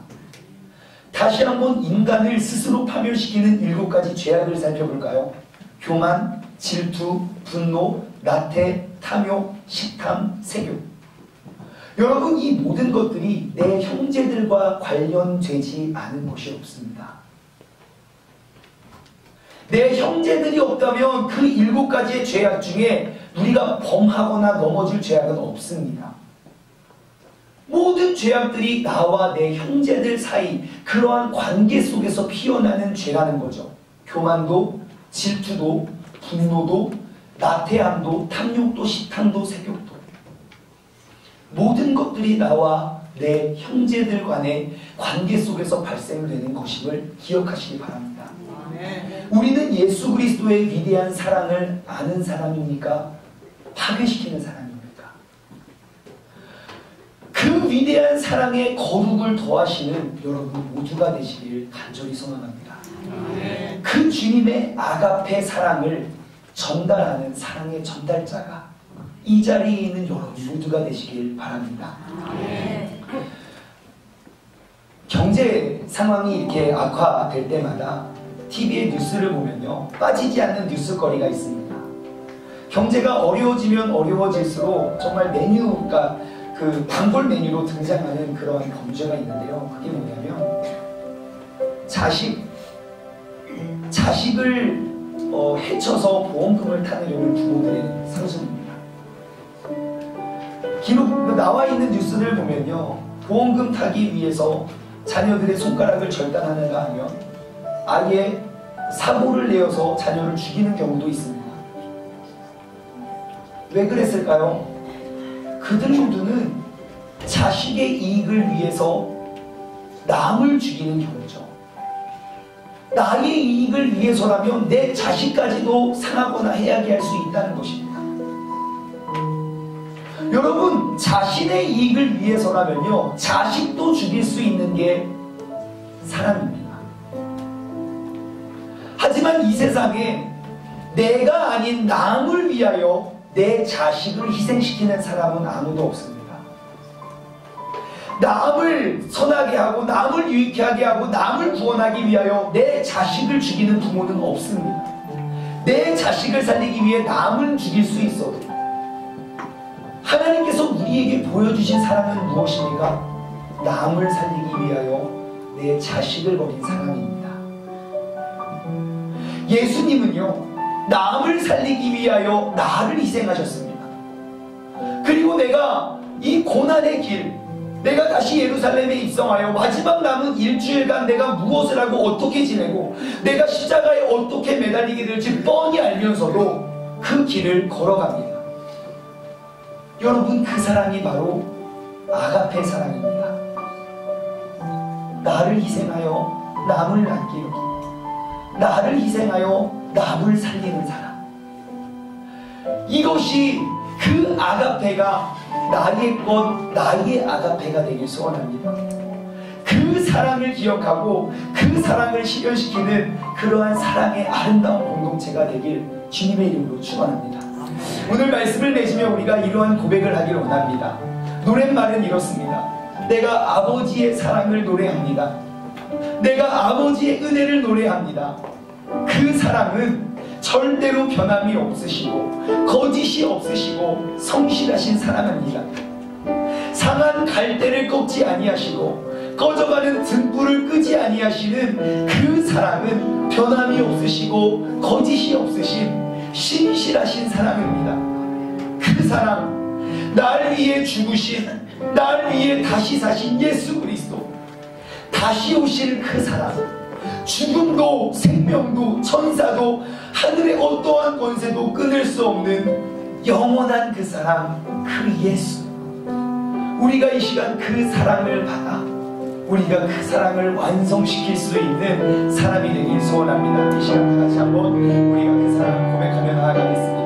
다시 한번 인간을 스스로 파멸시키는 7가지 죄악을 살펴볼까요? 교만, 질투, 분노, 나태, 탐욕, 식탐, 세교. 여러분, 이 모든 것들이 내 형제들과 관련되지 않은 것이 없습니다. 내 형제들이 없다면 그 7가지의 죄악 중에 우리가 범하거나 넘어질 죄악은 없습니다. 모든 죄악들이 나와 내 형제들 사이 그러한 관계 속에서 피어나는 죄라는 거죠. 교만도, 질투도, 분노도, 나태함도, 탐욕도, 식탐도, 세욕도. 모든 것들이 나와 내 형제들 간의 관계 속에서 발생되는 것임을 기억하시기 바랍니다. 우리는 예수 그리스도의 위대한 사랑을 아는 사람입니까? 파괴시키는 사람입니까? 그 위대한 사랑의 거룩을 더하시는 여러분 모두가 되시길 간절히 소망합니다. 그 주님의 아가페 사랑을 전달하는 사랑의 전달자가 이 자리에 있는 여러분 모두가 되시길 바랍니다. 경제 상황이 이렇게 악화될 때마다 TV의 뉴스를 보면요, 빠지지 않는 뉴스거리가 있습니다. 경제가 어려워지면 어려워질수록 정말 메뉴가 그 단골 메뉴로 등장하는 그런 범죄가 있는데요. 그게 뭐냐면 자식을 해쳐서 보험금을 타내려는 부모들의 상승입니다. 기록 나와 있는 뉴스를 보면요, 보험금 타기 위해서 자녀들의 손가락을 절단하는가 하면 아예 사고를 내어서 자녀를 죽이는 경우도 있습니다. 왜 그랬을까요? 그들 모두는 자식의 이익을 위해서 남을 죽이는 경우죠. 나의 이익을 위해서라면 내 자식까지도 상하거나 해하게 할 수 있다는 것입니다. 여러분, 자신의 이익을 위해서라면요, 자식도 죽일 수 있는 게 사람입니다. 하지만 이 세상에 내가 아닌 남을 위하여 내 자식을 희생시키는 사람은 아무도 없습니다. 남을 선하게 하고 남을 유익하게 하고 남을 구원하기 위하여 내 자식을 죽이는 부모는 없습니다. 내 자식을 살리기 위해 남을 죽일 수 있어도 하나님께서 우리에게 보여주신 사랑은 무엇입니까? 남을 살리기 위하여 내 자식을 버린 사랑입니다. 예수님은요, 남을 살리기 위하여 나를 희생하셨습니다. 그리고 내가 이 고난의 길, 내가 다시 예루살렘에 입성하여 마지막 남은 일주일간 내가 무엇을 하고 어떻게 지내고 내가 십자가에 어떻게 매달리게 될지 뻔히 알면서도 그 길을 걸어갑니다. 여러분, 그 사랑이 바로 아가페 사랑입니다. 나를 희생하여 남을 남기는, 나를 희생하여 남을 살리는 사랑. 이것이 그 아가페가 나의 것, 나의 아가페가 되길 소원합니다. 그 사랑을 기억하고 그 사랑을 실현시키는 그러한 사랑의 아름다운 공동체가 되길 주님의 이름으로 축원합니다. 오늘 말씀을 맺으며 우리가 이러한 고백을 하길 원합니다. 노랫말은 이렇습니다. 내가 아버지의 사랑을 노래합니다. 내가 아버지의 은혜를 노래합니다. 그 사랑은 절대로 변함이 없으시고 거짓이 없으시고 성실하신 사랑입니다. 상한 갈대를 꺾지 아니하시고 꺼져가는 등불을 끄지 아니하시는 그 사랑은 변함이 없으시고 거짓이 없으신 신실하신 사랑입니다. 그 사랑, 날 위해 죽으신, 날 위해 다시 사신 예수 그리스도, 다시 오실 그 사랑, 죽음도 생명도 천사도 하늘의 어떠한 권세도 끊을 수 없는 영원한 그 사랑, 그 예수. 우리가 이 시간 그 사랑을 받아 우리가 그 사랑을 완성시킬 수 있는 사람이 되길 소원합니다. 이 시간 다 같이 한번 우리가 그 사랑을 고백하며 나아가겠습니다.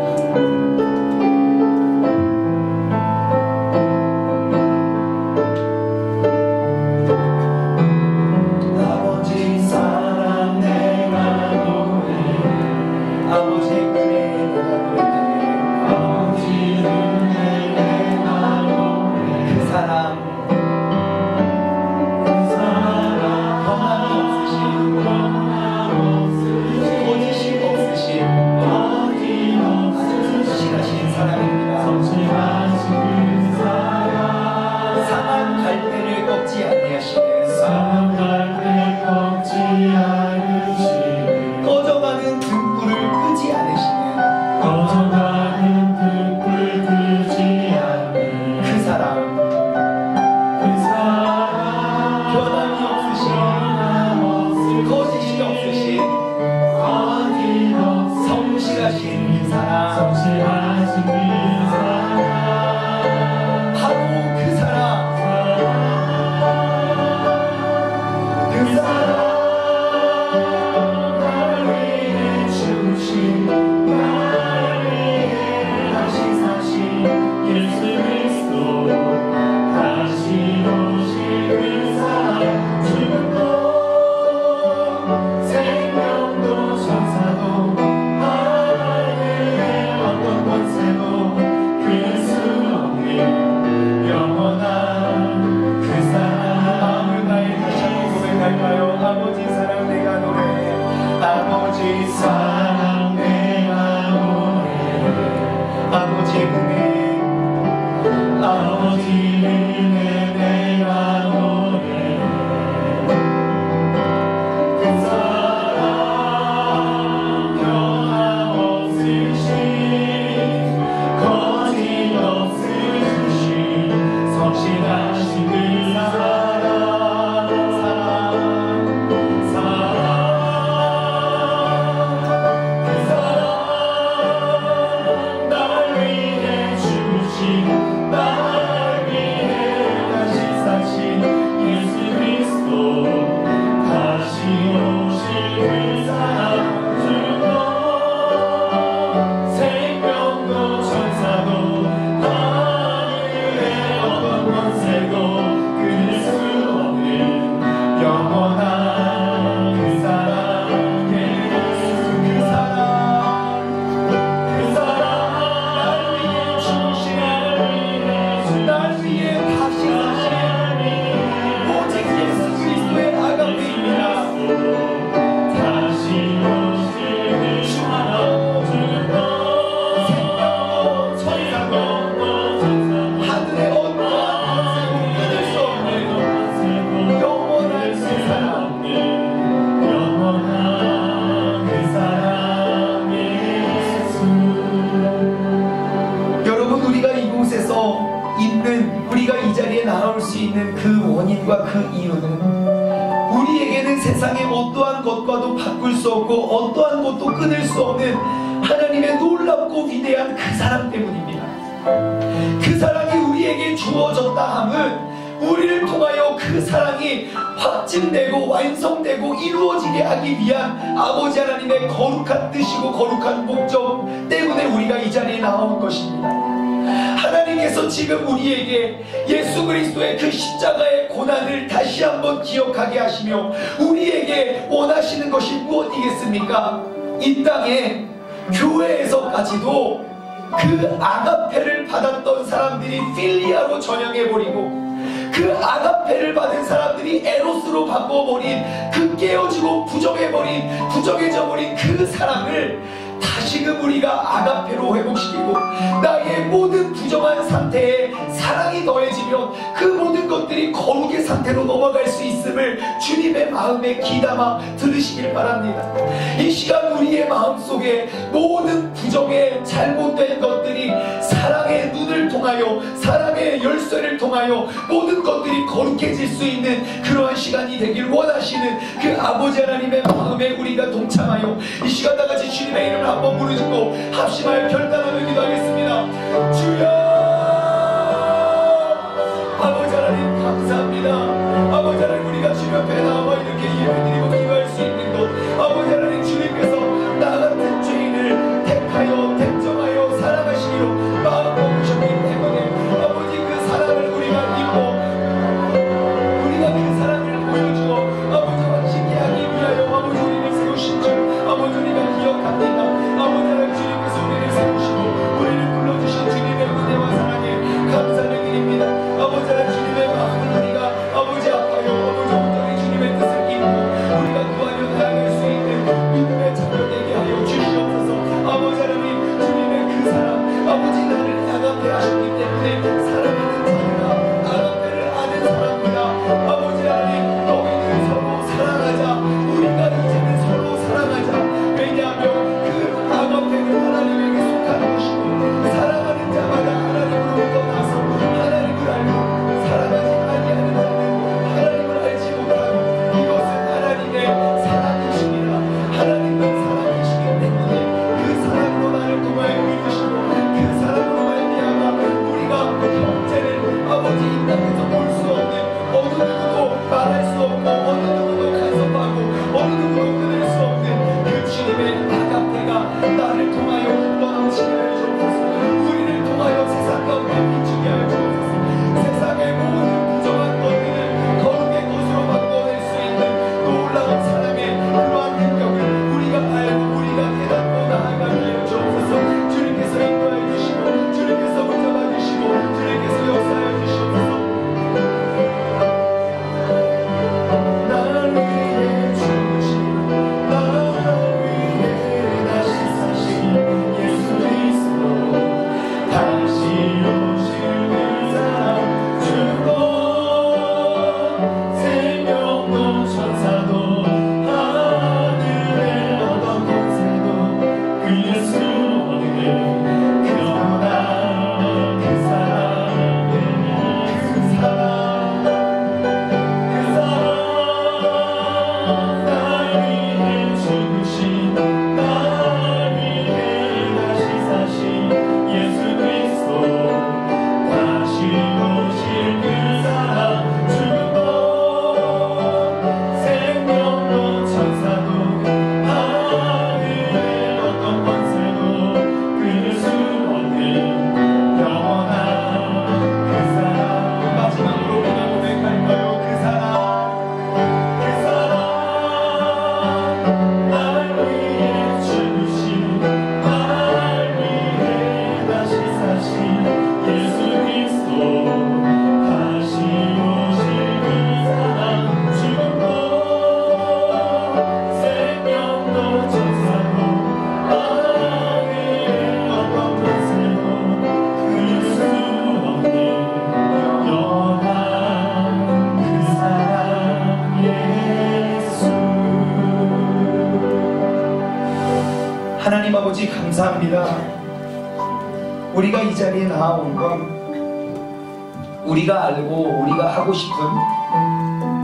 그 원인과 그 이유는 우리에게는 세상의 어떠한 것과도 바꿀 수 없고 어떠한 것도 끊을 수 없는 하나님의 놀랍고 위대한 그 사랑 때문입니다. 그 사랑이 우리에게 주어졌다 함은 우리를 통하여 그 사랑이 확증되고 완성되고 이루어지게 하기 위한 아버지 하나님의 거룩한 뜻이고 거룩한 목적 때문에 우리가 이 자리에 나온 것입니다. 하나님께서 지금 우리에게 예수 그리스도의 그 십자가의 고난을 다시 한번 기억하게 하시며 우리에게 원하시는 것이 무엇이겠습니까? 이 땅에 교회에서까지도 그 아가페를 받았던 사람들이 필리아로 전향해버리고 그 아가페를 받은 사람들이 에로스로 바꿔버린 그 깨어지고 부정해져버린 그 사랑을 다시금 우리가 아가페로 회복시키고 나의 모든 부정한 상태에 사랑이 더해지면 그 모든 것들이 거룩의 상태로 넘어갈 수 있음을 주님의 마음에 귀담아 들으시길 바랍니다. 이 시간 우리의 마음속에 모든 부정의 잘못된 것들이 사랑의 눈을 통하여 사랑의 열쇠를 통하여 모든 것들이 거룩해질 수 있는 그러한 시간이 되길 원하시는 그 아버지 하나님의 마음에 우리가 동참하여 이 시간 다같이 주님의 이름을 한번 부르짖고 합심하여 결단하며 기도하겠습니다. 주여 아버지 하나님 감사합니다. 아버지 하나님 우리가 주님 앞에 나와 이렇게 예배드리고 기도할 수 있는 것 아버지 하나님 주님께서 나 같은 죄인을 택하여 택정하여 사랑하시기로 마음 먹으셨기 때문에 아버지 그 사랑을 우리가 믿고 우리가 그 사랑을 보여주어 아버지 확신케 하기 위하여 아버지 우리를 세우신 줄 아버지 우리가 기억합니다. 아버지 하나님 주님께서 우리를 세우시고 우리를 불러주신 주님의 은혜와 사랑에 감사를 드립니다. 아버지 하나님 주님의 마음을 우리가 아버지 아파요 아버지 온전히 주님의 뜻을 잊고 우리가 구하며 나아갈 수 있는 믿음의 자녀 되게 하여 주시옵소서. 아버지 하나님 주님의 그 사랑 아버지 나를 아가페 하셨기 때문에 사랑하는 자들아 아가페를 아는 사람들아 아버지 하나님 너희는 서로 사랑하자. 우리가 이제는 서로 사랑하자. 왜냐하면 그 아가페는 하나님에게 속한 것이고 사랑하는 자마다 하나님으로부터 나서 하나님을 알고 사랑하지 아니하는 자는 하나님을 알지 못하고 이것은 하나님의 사랑이시니라. 하나님은 사랑이시기 때문에 그 사랑으로 나를 통하여 이루시고 그 사랑으로 말미암아 우리가 형제를 아버지 이 땅에서 볼 수 없는 어느 누구도 말할 수 없고 어느 누구도 간섭하고 어느 누구도 끊을 수 없는 그 주님의 아가페가 나를 통하여 넘치게 하여 주옵소서. 우리를 통하여 세상 가운데 비추게 하여 주옵소서. 세상의 모든 부정한 것들을 거룩의 것으로 바꿔낼 수 있는 놀라운 사랑의 그러한 능력을 우리가 알고 우리가 깨닫고 나아가게 하여 주옵소서. 주님께서 인도하여 주시고 주님께서 붙잡아 주시고 주님께서 역사하여 주시옵소서. 나를 위해 죽으신 나를 위해 다시 사신 예수 그리스도 다시 오실 그 사랑 주고 생명도 천사도 하늘의 어떤 권세도 그 예수 오늘 영원한 그 사랑의 그 사랑 날 위해 죽으신 날 위해 다시 사신 예수 그리스도 다시 오실 그 사랑 주고 생명도 천사도 하늘의 어떤 권세도 끊을 수 없는 영원한 그 사랑. 마지막으로 우리가 고백할까요? 그 사랑 날 위해 죽으신 날 위해 다시 사신 예수 그리스도 다시 오실 그 사랑 주고 생명도 천사도 하늘의 어떤 권세도 끊을 수 없는 영원한 그 사랑 예수. 하나님 아버지 감사합니다. 우리가 이 자리에 나아온 건 우리가 알고 우리가 하고 싶은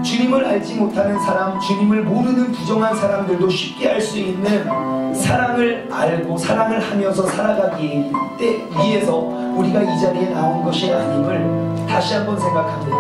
주님을 알지 못하는 사람, 주님을 모르는 부정한 사람들도 쉽게 할 수 있는 사랑을 알고 사랑을 하면서 살아가기 위해서 우리가 이 자리에 나온 것이 아님을 다시 한번 생각합니다.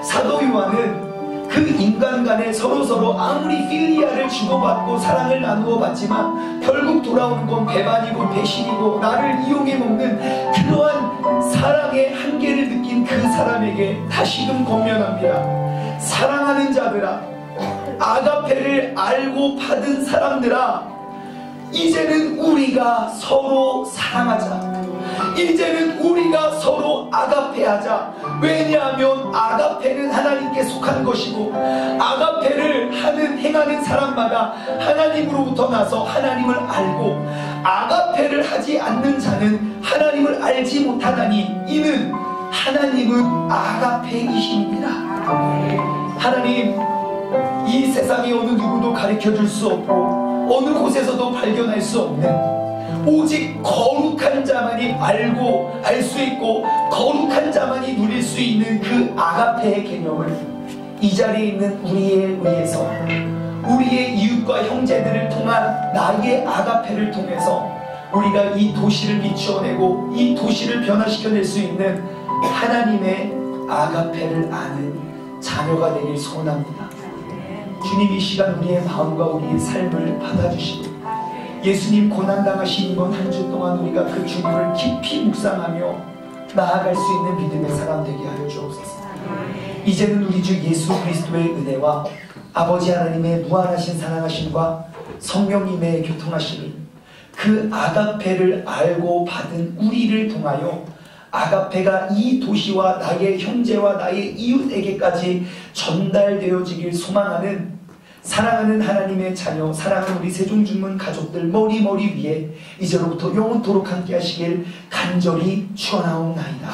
사도 요한은 그 인간 간에 서로서로 아무리 필리아를 주고받고 사랑을 나누어 봤지만 결국 돌아오는 건 배반이고 배신이고 나를 이용해 먹는 그러한 사랑의 한계를 느낀 그 사람에게 다시금 권면합니다. 사랑하는 자들아, 아가페를 알고 받은 사람들아, 이제는 우리가 서로 사랑하자. 이제는 우리가 서로 아가페하자. 왜냐하면 아가페는 하나님께 속한 것이고 아가페를 행하는 사람마다 하나님으로부터 나서 하나님을 알고, 아가페를 하지 않는 자는 하나님을 알지 못하다니 이는 하나님은 아가페이십니다. 하나님, 이 세상에 어느 누구도 가르쳐줄 수 없고 어느 곳에서도 발견할 수 없는 오직 거룩한 자만이 알고 알 수 있고 거룩한 자만이 누릴 수 있는 그 아가페의 개념을 이 자리에 있는 우리에 의해서 우리의 이웃과 형제들을 통한 나의 아가페를 통해서 우리가 이 도시를 비추어내고 이 도시를 변화시켜낼 수 있는 하나님의 아가페를 아는 자녀가 되길 소원합니다. 주님, 이 시간 우리의 마음과 우리의 삶을 받아주시고 예수님 고난당하신 이번 한 주 동안 우리가 그 주님을 깊이 묵상하며 나아갈 수 있는 믿음의 사람 되게 하여 주옵소서. 이제는 우리 주 예수 그리스도의 은혜와 아버지 하나님의 무한하신 사랑하심과 성령님의 교통하심이 그 아가페를 알고 받은 우리를 통하여 아가페가 이 도시와 나의 형제와 나의 이웃에게까지 전달되어지길 소망하는 사랑하는 하나님의 자녀, 사랑하는 우리 세종중문 가족들 머리 위에 이제로부터 영원토록 함께 하시길 간절히 축원하옵나이다.